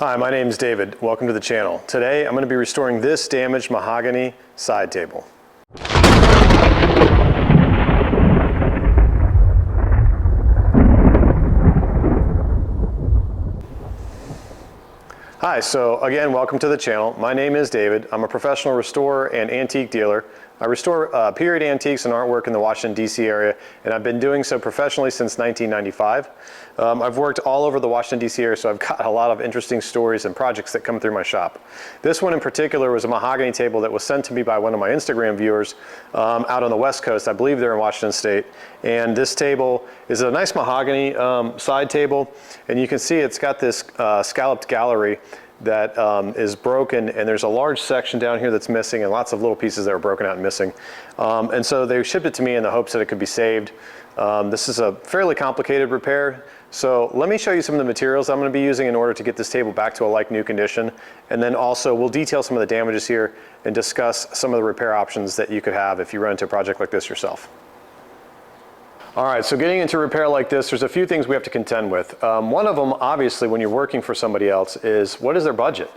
Hi, my name is David. Welcome to the channel. Today I'm going to be restoring this damaged mahogany side table. Hi, so again, welcome to the channel. My name is David. I'm a professional restorer and antique dealer. I restore period antiques and artwork in the Washington, D.C. area, and I've been doing so professionally since 1995. I've worked all over the Washington, D.C. area, so I've got a lot of interesting stories and projects that come through my shop. This one in particular was a mahogany table that was sent to me by one of my Instagram viewers out on the West Coast. I believe they're in Washington State. And this table is a nice mahogany side table, and you can see it's got this scalloped gallery that is broken, and there's a large section down here that's missing and lots of little pieces that are broken out and missing. And so they shipped it to me in the hopes that it could be saved. This is a fairly complicated repair. So let me show you some of the materials I'm going to be using in order to get this table back to a like-new condition. And then also we'll detail some of the damages here and discuss some of the repair options that you could have if you run into a project like this yourself. All right, so getting into repair like this, there's a few things we have to contend with. One of them, obviously, when you're working for somebody else is what is their budget?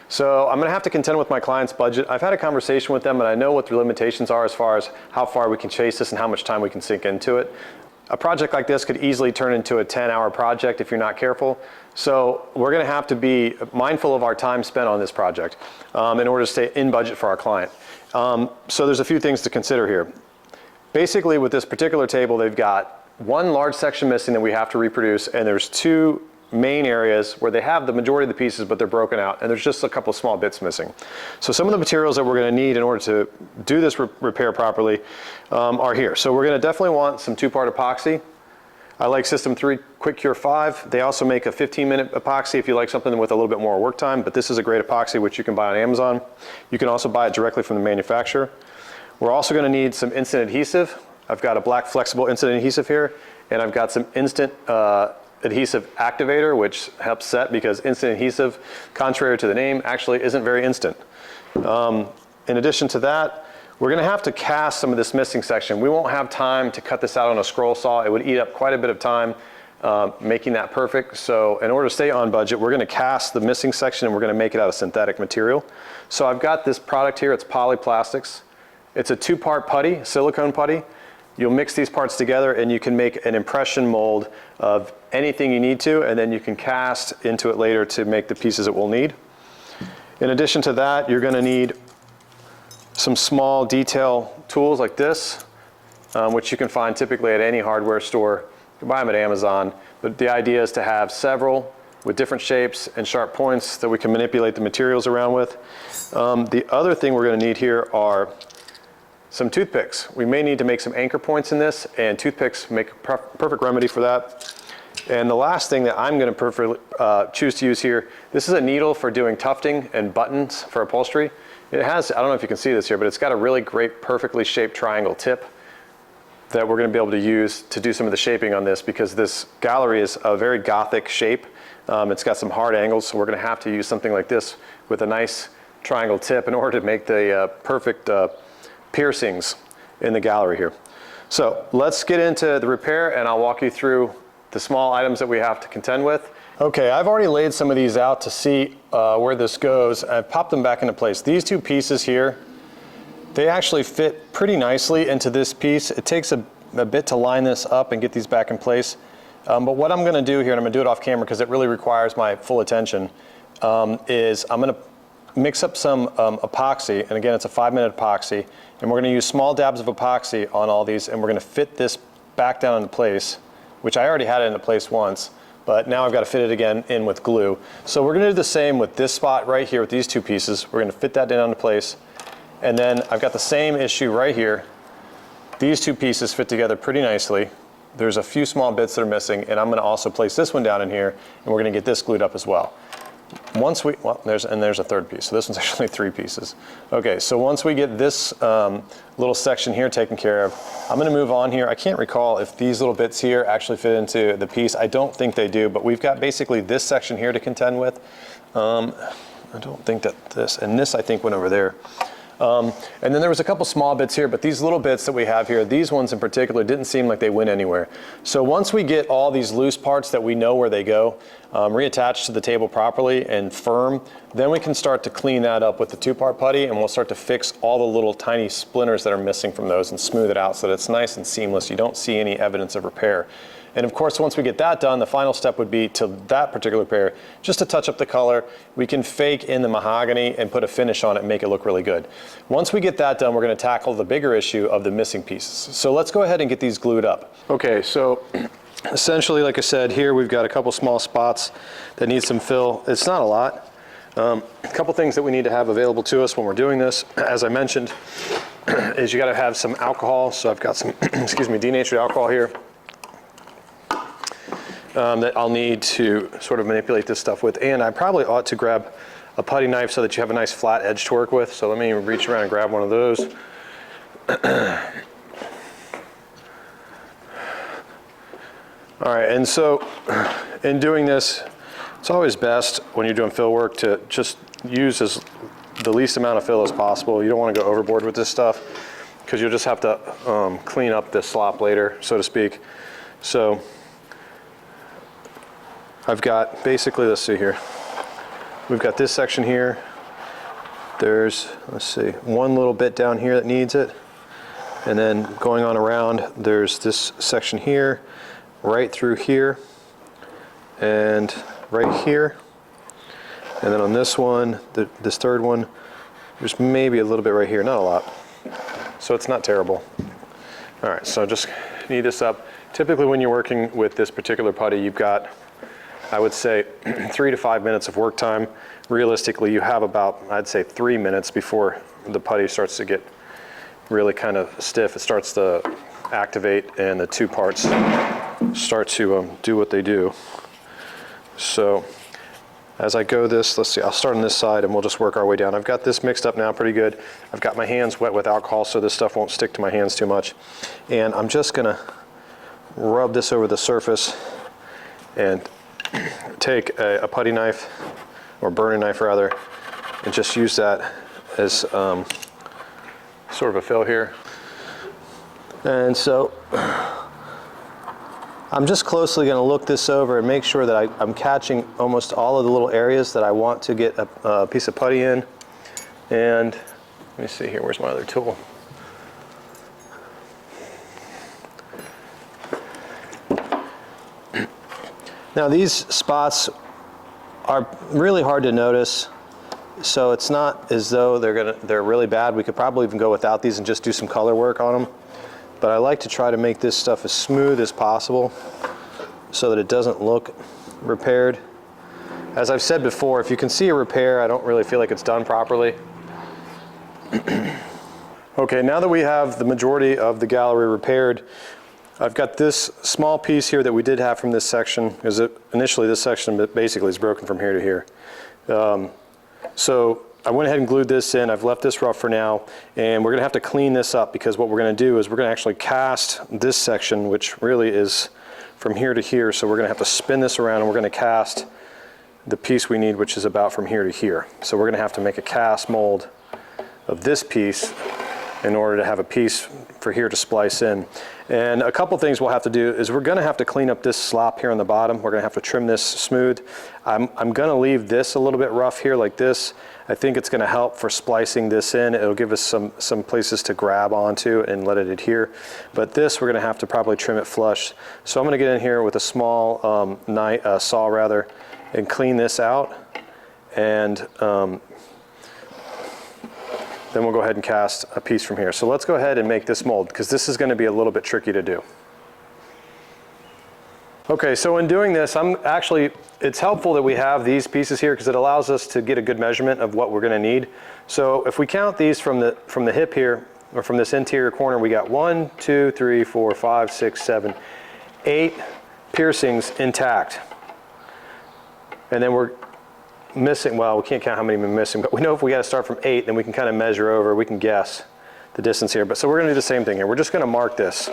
So I'm gonna have to contend with my client's budget. I've had a conversation with them and I know what the limitations are as far as how far we can chase this and how much time we can sink into it. A project like this could easily turn into a 10-hour project if you're not careful. So we're gonna have to be mindful of our time spent on this project in order to stay in budget for our client. So there's a few things to consider here. Basically, with this particular table, they've got one large section missing that we have to reproduce, and there's two main areas where they have the majority of the pieces, but they're broken out, and there's just a couple of small bits missing. So some of the materials that we're going to need in order to do this repair properly are here. So we're going to definitely want some two-part epoxy. I like System 3 Quick Cure 5. They also make a 15-minute epoxy if you like something with a little bit more work time, but this is a great epoxy which you can buy on Amazon. You can also buy it directly from the manufacturer. We're also going to need some instant adhesive. I've got a black flexible instant adhesive here, and I've got some instant adhesive activator, which helps set because instant adhesive, contrary to the name, actually isn't very instant. In addition to that, we're going to have to cast some of this missing section. We won't have time to cut this out on a scroll saw. It would eat up quite a bit of time making that perfect. So in order to stay on budget, we're going to cast the missing section and we're going to make it out of synthetic material. So I've got this product here. It's polyplastics. It's a two-part putty, silicone putty. You'll mix these parts together and you can make an impression mold of anything you need to, and then you can cast into it later to make the pieces that we'll need. In addition to that, you're going to need some small detail tools like this, which you can find typically at any hardware store. You can buy them at Amazon, but the idea is to have several with different shapes and sharp points that we can manipulate the materials around with. The other thing we're going to need here are some toothpicks. We may need to make some anchor points in this, and toothpicks make a perfect remedy for that. And the last thing that I'm going to choose to use here, this is a needle for doing tufting and buttons for upholstery. It has, I don't know if you can see this here, but it's got a really great perfectly shaped triangle tip that we're going to be able to use to do some of the shaping on this, because this gallery is a very Gothic shape. It's got some hard angles, so we're going to have to use something like this with a nice triangle tip in order to make the perfect piercings in the gallery here. So let's get into the repair and I'll walk you through the small items that we have to contend with. Okay, I've already laid some of these out to see where this goes. I've popped them back into place. These two pieces here, they actually fit pretty nicely into this piece. It takes a bit to line this up and get these back in place. But what I'm going to do here, and I'm going to do it off camera because it really requires my full attention, is I'm going to mix up some epoxy, and again, it's a 5-minute epoxy, and we're going to use small dabs of epoxy on all these, and we're going to fit this back down into place, which I already had it into place once, but now I've got to fit it again in with glue. So we're going to do the same with this spot right here with these two pieces. We're going to fit that down into place, and then I've got the same issue right here. These two pieces fit together pretty nicely. There's a few small bits that are missing, and I'm going to also place this one down in here, and we're going to get this glued up as well. Once we, well, there's a third piece, so this one's actually 3 pieces. Okay, so once we get this little section here taken care of, I'm going to move on here. I can't recall if these little bits here actually fit into the piece. I don't think they do, but we've got basically this section here to contend with. I don't think that this, and this I think went over there. And then there was a couple small bits here, but these little bits that we have here, these ones in particular, didn't seem like they went anywhere. So once we get all these loose parts that we know where they go, reattached to the table properly and firm, then we can start to clean that up with the 2-part putty, and we'll start to fix all the little tiny splinters that are missing from those and smooth it out so that it's nice and seamless. You don't see any evidence of repair. And of course, once we get that done, the final step would be to that particular repair, just to touch up the color. We can fake in the mahogany and put a finish on it and make it look really good. Once we get that done, we're going to tackle the bigger issue of the missing pieces. So let's go ahead and get these glued up. Okay, so essentially, like I said, here we've got a couple small spots that need some fill. It's not a lot. A couple things that we need to have available to us when we're doing this, as I mentioned, is you got to have some alcohol. So I've got some, excuse me, denatured alcohol here. That I'll need to sort of manipulate this stuff with, and I probably ought to grab a putty knife so that you have a nice flat edge to work with. So let me reach around and grab one of those. All right, and so in doing this, it's always best when you're doing fill work to just use the least amount of fill as possible. You don't want to go overboard with this stuff because you'll just have to clean up this slop later, so to speak. So I've got basically, let's see here. We've got this section here. There's, let's see, one little bit down here that needs it. And then going on around, there's this section here, right through here, and right here. And then on this one, this third one, there's maybe a little bit right here, not a lot. So it's not terrible. All right, so just knead this up. Typically when you're working with this particular putty, you've got, I would say 3 to 5 minutes of work time. Realistically, you have about, I'd say 3 minutes before the putty starts to get really kind of stiff. It starts to activate and the 2 parts start to do what they do. So as I go this, let's see, I'll start on this side and we'll just work our way down. I've got this mixed up now pretty good. I've got my hands wet with alcohol so this stuff won't stick to my hands too much. And I'm just gonna rub this over the surface and take a putty knife, or burning knife rather, and just use that as sort of a fill here. And so I'm just closely going to look this over and make sure that I'm catching almost all of the little areas that I want to get a piece of putty in. And let me see here, where's my other tool? Now these spots are really hard to notice, so it's not as though they're really bad. We could probably even go without these and just do some color work on them. But I like to try to make this stuff as smooth as possible so that it doesn't look repaired. As I've said before, if you can see a repair, I don't really feel like it's done properly. Okay, now that we have the majority of the gallery repaired, I've got this small piece here that we did have from this section, because initially this section basically is broken from here to here. So I went ahead and glued this in. I've left this rough for now, and we're gonna have to clean this up because what we're gonna do is we're gonna actually cast this section, which really is from here to here. So we're gonna have to spin this around and we're gonna cast the piece we need, which is about from here to here. So we're gonna have to make a cast mold of this piece in order to have a piece for here to splice in. And a couple things we'll have to do is we're gonna have to clean up this slop here on the bottom. We're gonna have to trim this smooth. I'm gonna leave this a little bit rough here like this. I think it's gonna help for splicing this in. It'll give us some places to grab onto and let it adhere. But this, we're gonna have to probably trim it flush. So I'm gonna get in here with a small saw rather, and clean this out. And then we'll go ahead and cast a piece from here. So let's go ahead and make this mold, because this is going to be a little bit tricky to do. Okay, so in doing this, it's helpful that we have these pieces here because it allows us to get a good measurement of what we're going to need. So if we count these from the hip here, or from this interior corner, we got 1, 2, 3, 4, 5, 6, 7, 8 piercings intact. And then we're missing, well, we can't count how many we're missing, but we know if we got to start from 8, then we can kind of measure over, we can guess the distance here. But so we're going to do the same thing here. We're just going to mark this.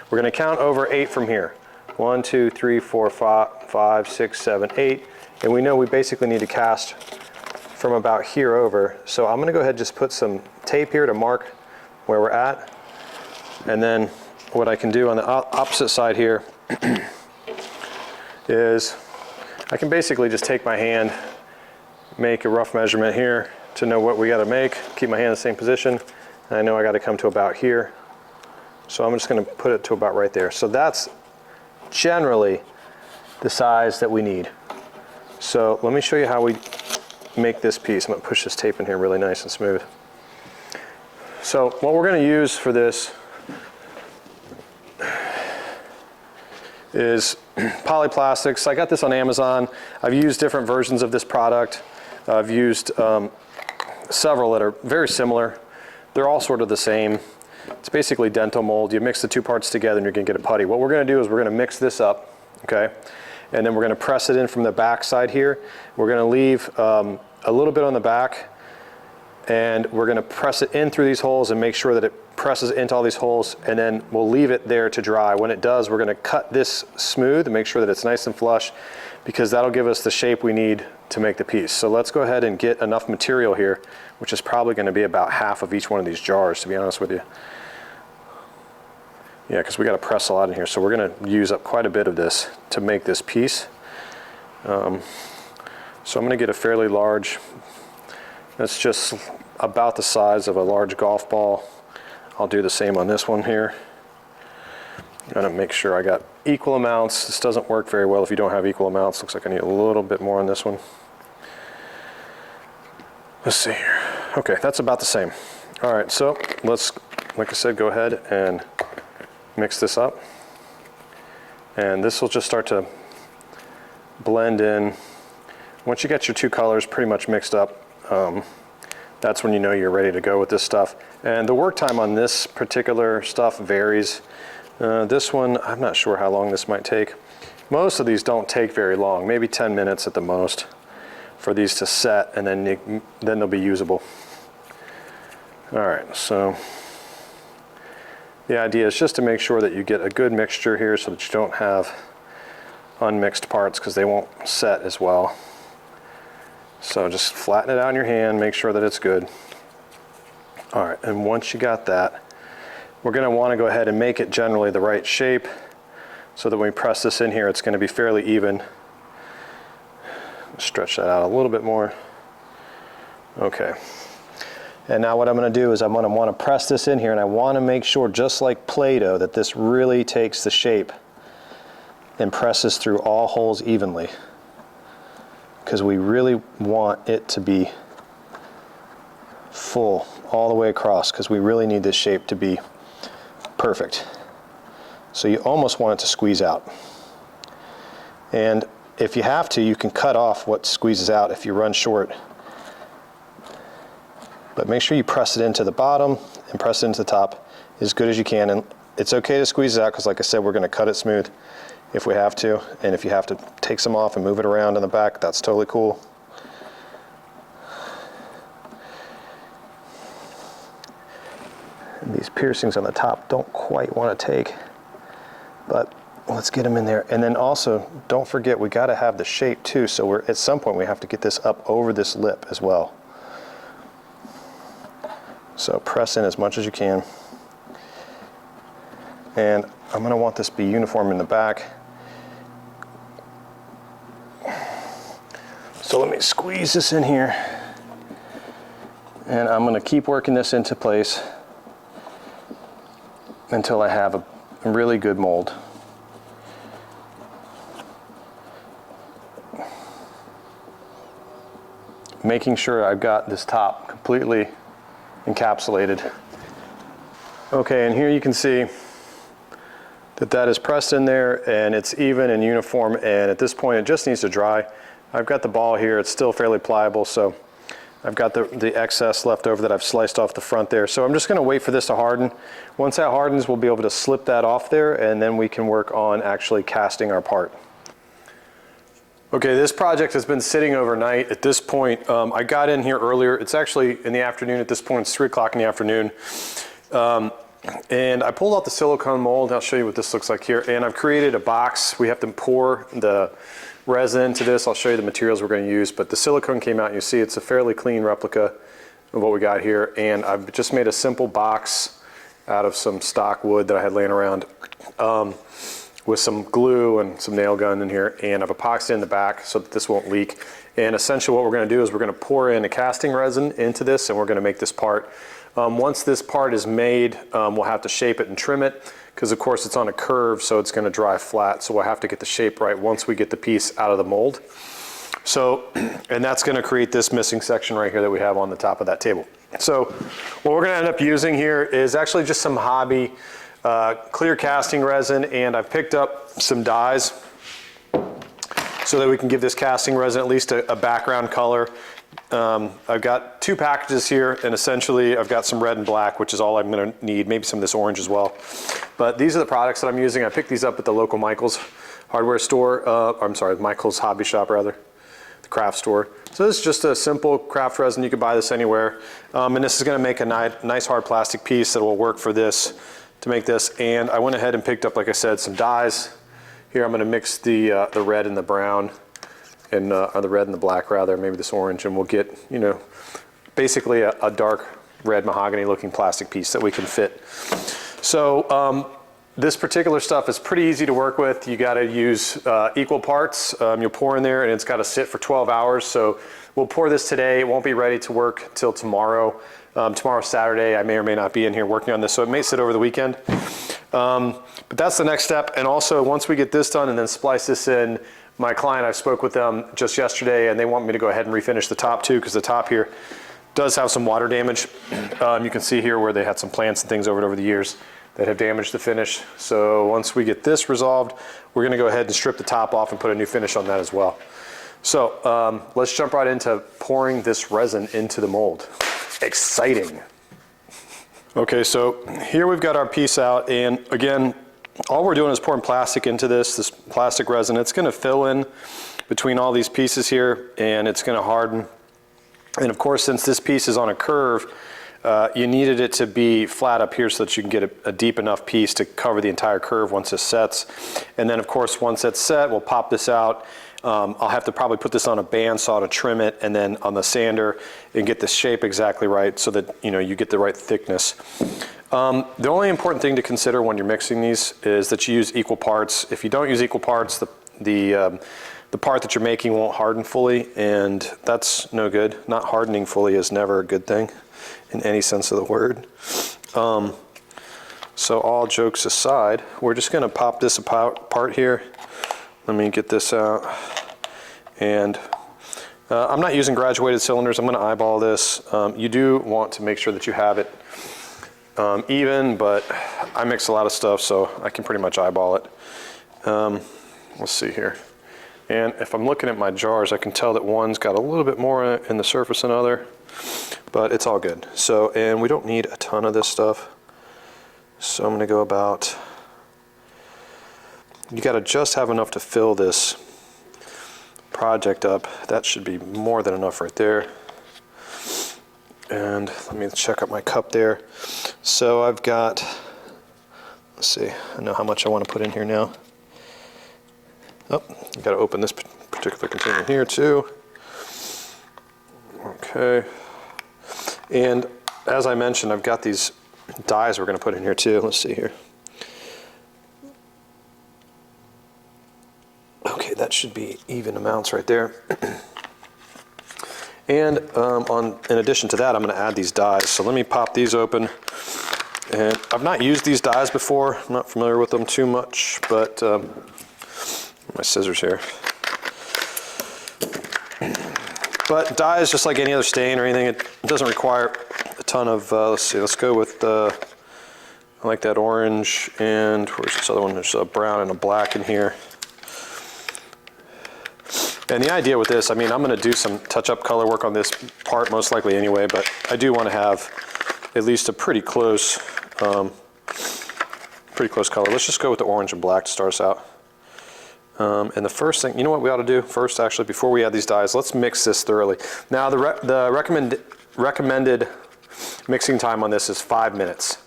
We're going to count over 8 from here. 1, 2, 3, 4, 5, 6, 7, 8. And we know we basically need to cast from about here over. So I'm gonna go ahead and just put some tape here to mark where we're at. And then what I can do on the opposite side here is I can basically just take my hand, make a rough measurement here to know what we gotta make, keep my hand in the same position. And I know I gotta come to about here. So I'm just gonna put it to about right there. So that's generally the size that we need. So let me show you how we make this piece. I'm gonna push this tape in here really nice and smooth. So what we're gonna use for this is polyplastics. I got this on Amazon. I've used different versions of this product. I've used several that are very similar. They're all sort of the same. It's basically dental mold. You mix the two parts together and you're gonna get a putty. What we're gonna do is we're gonna mix this up, okay? And then we're gonna press it in from the back side here. We're gonna leave a little bit on the back, and we're gonna press it in through these holes and make sure that it presses into all these holes, and then we'll leave it there to dry. When it does, we're gonna cut this smooth and make sure that it's nice and flush, because that'll give us the shape we need to make the piece. So let's go ahead and get enough material here, which is probably gonna be about half of each one of these jars, to be honest with you. Yeah, because we got to press a lot in here, so we're going to use up quite a bit of this to make this piece. So I'm going to get a fairly large, that's just about the size of a large golf ball. I'll do the same on this one here. I'm going to make sure I got equal amounts. This doesn't work very well if you don't have equal amounts. Looks like I need a little bit more on this one. Let's see here. Okay, that's about the same. All right, so let's, like I said, go ahead and mix this up, and this will just start to blend in. Once you get your two colors pretty much mixed up, that's when you know you're ready to go with this stuff. And the work time on this particular stuff varies. This one, I'm not sure how long this might take. Most of these don't take very long, maybe 10 minutes at the most for these to set, and then they'll be usable. All right, so the idea is just to make sure that you get a good mixture here so that you don't have unmixed parts, because they won't set as well. So just flatten it out in your hand, make sure that it's good. All right, and once you got that, we're going to want to go ahead and make it generally the right shape so that when we press this in here, it's going to be fairly even. Stretch that out a little bit more. Okay. And now what I'm going to do is I'm going to want to press this in here, and I want to make sure, just like Play-Doh, that this really takes the shape and presses through all holes evenly, because we really want it to be full all the way across, because we really need this shape to be perfect. So you almost want it to squeeze out. And if you have to, you can cut off what squeezes out if you run short. But make sure you press it into the bottom and press it into the top as good as you can. And it's okay to squeeze it out, because like I said, we're going to cut it smooth if we have to. And if you have to take some off and move it around in the back, that's totally cool. And these piercings on the top don't quite want to take, but let's get them in there. And then also, don't forget, we got to have the shape too. So we're, at some point, we have to get this up over this lip as well. So press in as much as you can. And I'm going to want this to be uniform in the back. So let me squeeze this in here. And I'm going to keep working this into place until I have a really good mold. Making sure I've got this top completely encapsulated. Okay, and here you can see that that is pressed in there, and it's even and uniform, and at this point it just needs to dry. I've got the ball here, it's still fairly pliable, so I've got the excess left over that I've sliced off the front there. So I'm just going to wait for this to harden. Once that hardens, we'll be able to slip that off there, and then we can work on actually casting our part. Okay, this project has been sitting overnight. At this point, I got in here earlier. It's actually in the afternoon at this point. It's 3 o'clock in the afternoon. And I pulled out the silicone mold. I'll show you what this looks like here. And I've created a box. We have to pour the resin into this. I'll show you the materials we're going to use, but the silicone came out and you see it's a fairly clean replica of what we got here, and I've just made a simple box out of some stock wood that I had laying around with some glue and some nail gun in here, and I've epoxied in the back so that this won't leak. And essentially what we're going to do is we're going to pour in a casting resin into this, and we're going to make this part. Once this part is made, we'll have to shape it and trim it, because of course it's on a curve, so it's going to dry flat, so we'll have to get the shape right once we get the piece out of the mold. So, and that's going to create this missing section right here that we have on the top of that table. So what we're going to end up using here is actually just some hobby clear casting resin, and I've picked up some dyes so that we can give this casting resin at least a background color. I've got 2 packages here, and essentially I've got some red and black, which is all I'm going to need, maybe some of this orange as well. But these are the products that I'm using. I picked these up at the local Michael's hardware store, I'm sorry, Michael's hobby shop rather, the craft store. So this is just a simple craft resin. You can buy this anywhere. And this is going to make a nice hard plastic piece that will work for this, to make this. And I went ahead and picked up, like I said, some dyes. Here I'm going to mix the red and the brown, and or the red and the black rather, maybe this orange, and we'll get, you know, basically a dark red mahogany looking plastic piece that we can fit. So this particular stuff is pretty easy to work with. You got to use equal parts. You'll pour in there and it's got to sit for 12 hours. So we'll pour this today. It won't be ready to work till tomorrow. Tomorrow's Saturday. I may or may not be in here working on this, so it may sit over the weekend. But that's the next step. And also, once we get this done and then splice this in, my client, I spoke with them just yesterday, and they want me to go ahead and refinish the top too, because the top here does have some water damage. You can see here where they had some plants and things over the years that have damaged the finish. So once we get this resolved, we're going to go ahead and strip the top off and put a new finish on that as well. So let's jump right into pouring this resin into the mold. Exciting. Okay, so here we've got our piece out, and again, all we're doing is pouring plastic into this plastic resin. It's going to fill in between all these pieces here, and it's going to harden. And of course, since this piece is on a curve, you needed it to be flat up here so that you can get a deep enough piece to cover the entire curve once it sets. And then of course, once it's set, we'll pop this out. I'll have to probably put this on a bandsaw to trim it, and then on the sander and get the shape exactly right so that you get the right thickness. The only important thing to consider when you're mixing these is that you use equal parts. If you don't use equal parts, the part that you're making won't harden fully, and that's no good. Not hardening fully is never a good thing in any sense of the word. So all jokes aside, we're just going to pop this apart here. Let me get this out. And I'm not using graduated cylinders. I'm going to eyeball this. You do want to make sure that you have it even, but I mix a lot of stuff, so I can pretty much eyeball it. Let's see here. And if I'm looking at my jars, I can tell that one's got a little bit more in the surface than other, but it's all good. So, and we don't need a ton of this stuff. So I'm going to go about, you got to just have enough to fill this project up. That should be more than enough right there. And let me check up my cup there. So I've got, let's see, I know how much I want to put in here now. Oh, I've got to open this particular container here too. Okay. And as I mentioned, I've got these dyes we're going to put in here too. Let's see here. Okay, that should be even amounts right there. And in addition to that, I'm going to add these dyes. So let me pop these open. And I've not used these dyes before. I'm not familiar with them too much, but my scissors here. But dye is just like any other stain or anything. It doesn't require a ton of, let's see, let's go with, I like that orange, and where's this other one? There's a brown and a black in here. And the idea with this, I mean, I'm going to do some touch-up color work on this part most likely anyway, but I do want to have at least a pretty close color. Let's just go with the orange and black to start us out. And the first thing, you know what we ought to do first, actually, before we add these dyes, let's mix this thoroughly. Now, the recommended mixing time on this is 5 minutes.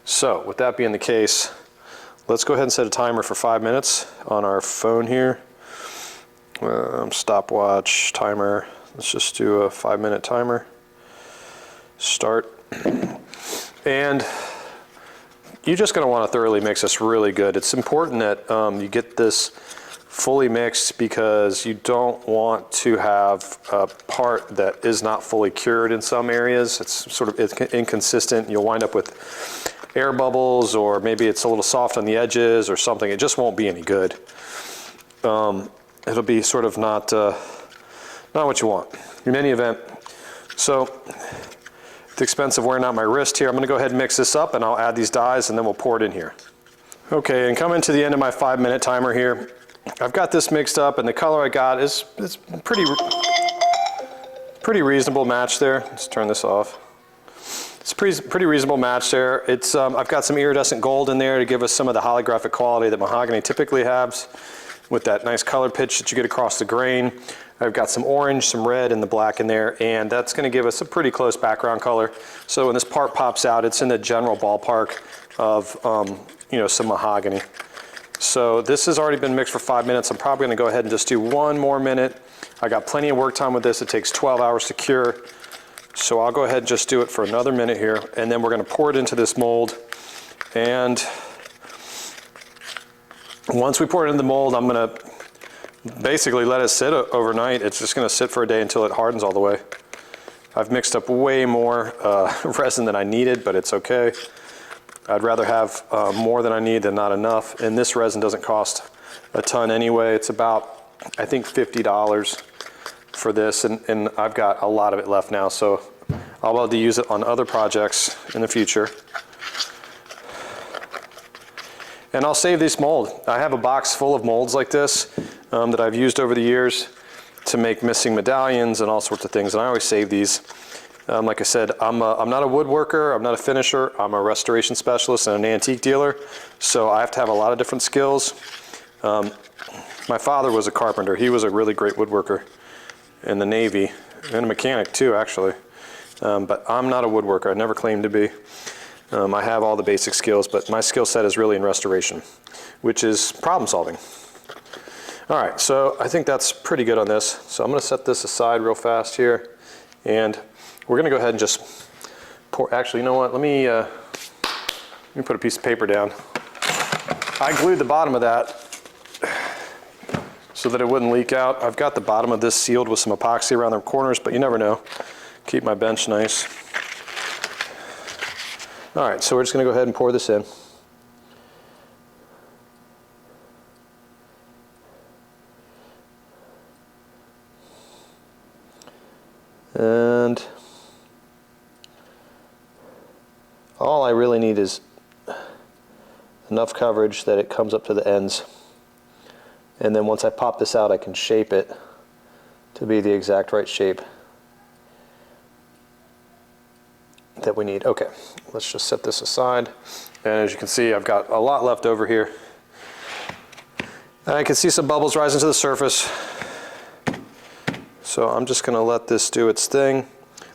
So, with that being the case, let's go ahead and set a timer for 5 minutes on our phone here. Stopwatch, timer. Let's just do a 5-minute timer. Start. And you're just going to want to thoroughly mix this really good. It's important that you get this fully mixed because you don't want to have a part that is not fully cured in some areas. It's sort of inconsistent. You'll wind up with air bubbles, or maybe it's a little soft on the edges or something. It just won't be any good. It'll be sort of not what you want in any event. So at the expense of wearing out my wrist here, I'm going to go ahead and mix this up, and I'll add these dyes, and then we'll pour it in here. Okay, and coming to the end of my 5-minute timer here, I've got this mixed up, and the color I got is pretty reasonable match there. Let's turn this off. It's a pretty reasonable match there. It's I've got some iridescent gold in there to give us some of the holographic quality that mahogany typically has, with that nice color pitch that you get across the grain. I've got some orange, some red, and the black in there, and that's going to give us a pretty close background color. So when this part pops out, it's in the general ballpark of some mahogany. So this has already been mixed for 5 minutes. I'm probably going to go ahead and just do 1 more minute. I got plenty of work time with this. It takes 12 hours to cure. So I'll go ahead and just do it for another minute here, and then we're going to pour it into this mold. And once we pour it into the mold, I'm going to basically let it sit overnight. It's just going to sit for a day until it hardens all the way. I've mixed up way more resin than I needed, but it's okay. I'd rather have more than I need than not enough. And this resin doesn't cost a ton anyway. It's about, I think, $50 for this, and I've got a lot of it left now, so I'll be able to use it on other projects in the future. And I'll save this mold. I have a box full of molds like this that I've used over the years to make missing medallions and all sorts of things, and I always save these. Like I said, I'm not a woodworker, I'm not a finisher, I'm a restoration specialist and an antique dealer, so I have to have a lot of different skills. My father was a carpenter. He was a really great woodworker in the Navy, and a mechanic too, actually. But I'm not a woodworker. I never claimed to be. I have all the basic skills, but my skill set is really in restoration, which is problem solving. All right, so I think that's pretty good on this. So I'm going to set this aside real fast here, and we're going to go ahead and just pour. Actually, you know what? Let me put a piece of paper down. I glued the bottom of that so that it wouldn't leak out. I've got the bottom of this sealed with some epoxy around the corners, but you never know. Keep my bench nice. All right, so we're just going to go ahead and pour this in. And all I really need is enough coverage that it comes up to the ends. And then once I pop this out, I can shape it to be the exact right shape that we need. Okay, let's just set this aside. And as you can see, I've got a lot left over here. And I can see some bubbles rising to the surface. So I'm just going to let this do its thing.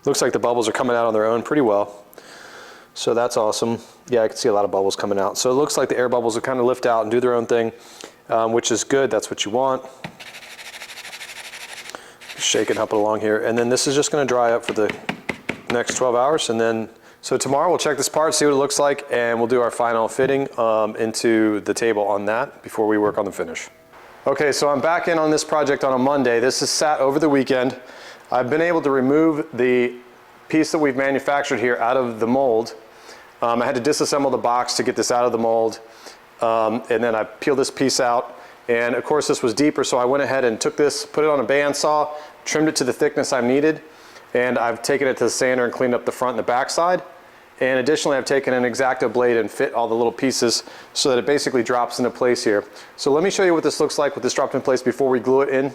Looks like the bubbles are coming out on their own pretty well. So that's awesome. Yeah, I can see a lot of bubbles coming out. So it looks like the air bubbles will kind of lift out and do their own thing, which is good. That's what you want. Shake it up along here. And then this is just going to dry up for the next 12 hours. And then, so tomorrow we'll check this part, see what it looks like, and we'll do our final fitting into the table on that before we work on the finish. Okay, so I'm back in on this project on a Monday. This is sat over the weekend. I've been able to remove the piece that we've manufactured here out of the mold. I had to disassemble the box to get this out of the mold, and then I peeled this piece out. And of course this was deeper, so I went ahead and took this, put it on a bandsaw, trimmed it to the thickness I needed, and I've taken it to the sander and cleaned up the front and the back side. And additionally, I've taken an X-Acto blade and fit all the little pieces so that it basically drops into place here. So let me show you what this looks like with this dropped in place before we glue it in.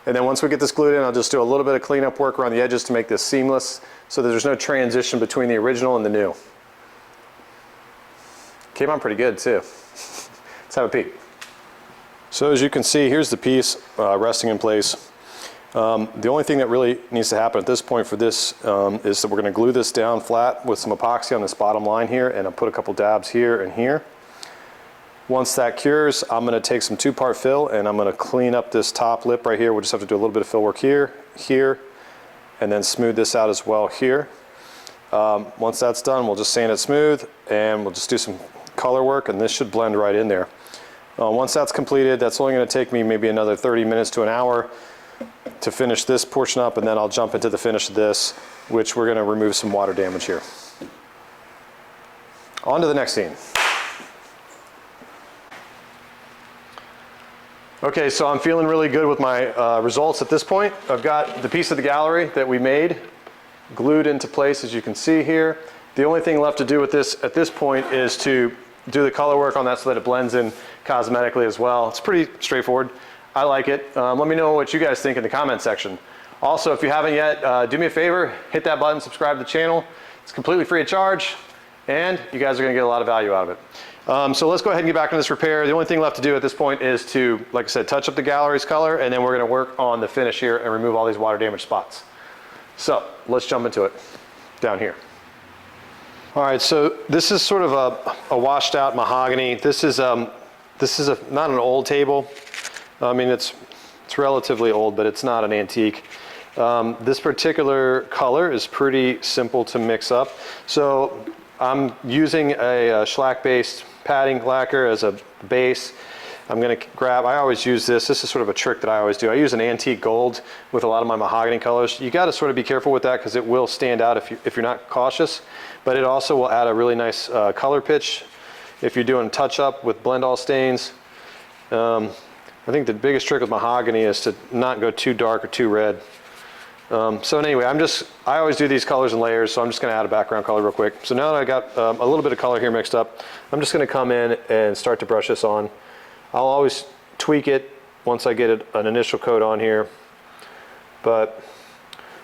And then once we get this glued in, I'll just do a little bit of cleanup work around the edges to make this seamless so that there's no transition between the original and the new. Came on pretty good too. Let's have a peek. So as you can see, here's the piece resting in place. The only thing that really needs to happen at this point for this is that we're going to glue this down flat with some epoxy on this bottom line here, and I'll put a couple dabs here and here. Once that cures, I'm going to take some 2-part fill and I'm going to clean up this top lip right here. We'll just have to do a little bit of fill work here, here, and then smooth this out as well here. Once that's done, we'll just sand it smooth and we'll just do some color work, and this should blend right in there. Once that's completed, that's only going to take me maybe another 30 minutes to an hour to finish this portion up, and then I'll jump into the finish of this, which we're going to remove some water damage here. On to the next scene. Okay, so I'm feeling really good with my results at this point. I've got the piece of the gallery that we made glued into place, as you can see here. The only thing left to do with this at this point is to do the color work on that so that it blends in cosmetically as well. It's pretty straightforward. I like it. Let me know what you guys think in the comment section. Also, if you haven't yet, do me a favor, hit that button, subscribe to the channel. It's completely free of charge, and you guys are gonna get a lot of value out of it. So let's go ahead and get back into this repair. The only thing left to do at this point is to, like I said, touch up the gallery's color, and then we're gonna work on the finish here and remove all these water damage spots. So let's jump into it down here. All right, so this is sort of a washed out mahogany. This is not an old table. I mean, it's relatively old, but it's not an antique. This particular color is pretty simple to mix up. So I'm using a shellac-based padding lacquer as a base. I'm going to grab, I always use this. This is sort of a trick that I always do. I use an antique gold with a lot of my mahogany colors. You got to sort of be careful with that because it will stand out if you're not cautious. But it also will add a really nice color pitch if you're doing touch up with blend all stains. I think the biggest trick with mahogany is to not go too dark or too red. So anyway, I always do these colors in layers, so I'm just going to add a background color real quick. So now that I got a little bit of color here mixed up, I'm just going to come in and start to brush this on. I'll always tweak it once I get an initial coat on here, but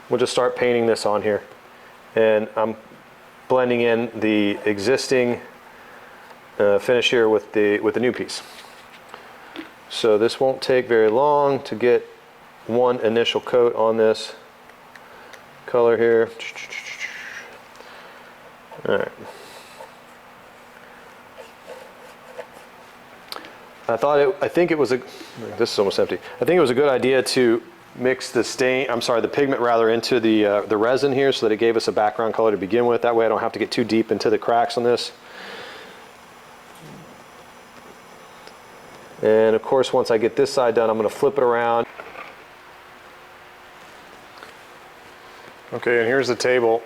we'll just start painting this on here. And I'm blending in the existing finish here with the new piece. So this won't take very long to get one initial coat on this color here. All right. I think it was this is almost empty. I think it was a good idea to mix the pigment rather, into the resin here so that it gave us a background color to begin with. That way I don't have to get too deep into the cracks on this. And of course, once I get this side done, I'm going to flip it around. Okay, and here's the table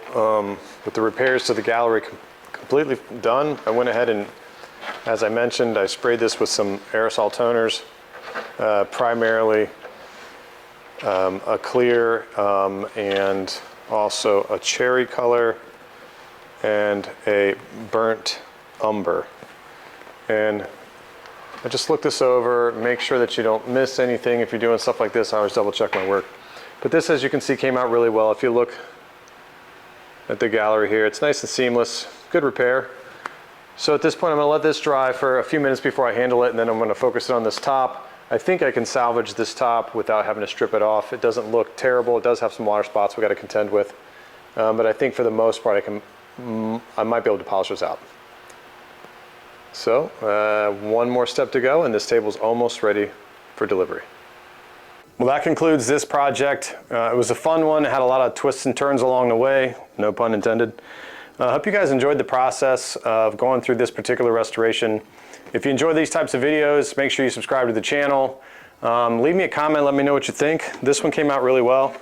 with the repairs to the gallery completely done. I went ahead and, as I mentioned, I sprayed this with some aerosol toners, primarily a clear and also a cherry color and a burnt umber. And I just look this over, make sure that you don't miss anything. If you're doing stuff like this, I always double check my work. But this, as you can see, came out really well. If you look at the gallery here, it's nice and seamless, good repair. So at this point, I'm going to let this dry for a few minutes before I handle it, and then I'm going to focus it on this top. I think I can salvage this top without having to strip it off. It doesn't look terrible. It does have some water spots we got to contend with, but I think for the most part, I might be able to polish this out. So one more step to go, and this table's almost ready for delivery. Well, that concludes this project. It was a fun one. It had a lot of twists and turns along the way, no pun intended. I hope you guys enjoyed the process of going through this particular restoration. If you enjoy these types of videos, make sure you subscribe to the channel. Leave me a comment, let me know what you think. This one came out really well.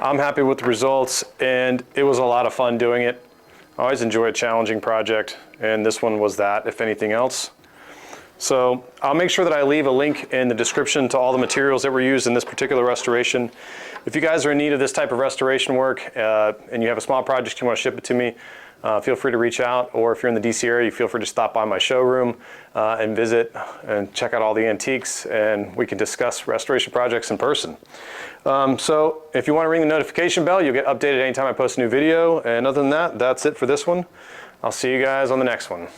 I'm happy with the results, and it was a lot of fun doing it. I always enjoy a challenging project, and this one was that, if anything else. So I'll make sure that I leave a link in the description to all the materials that were used in this particular restoration. If you guys are in need of this type of restoration work and you have a small project you want to ship it to me, feel free to reach out. Or if you're in the DC area, you feel free to stop by my showroom and visit and check out all the antiques, and we can discuss restoration projects in person. So if you want to ring the notification bell, you'll get updated anytime I post a new video. And other than that, that's it for this one. I'll see you guys on the next one.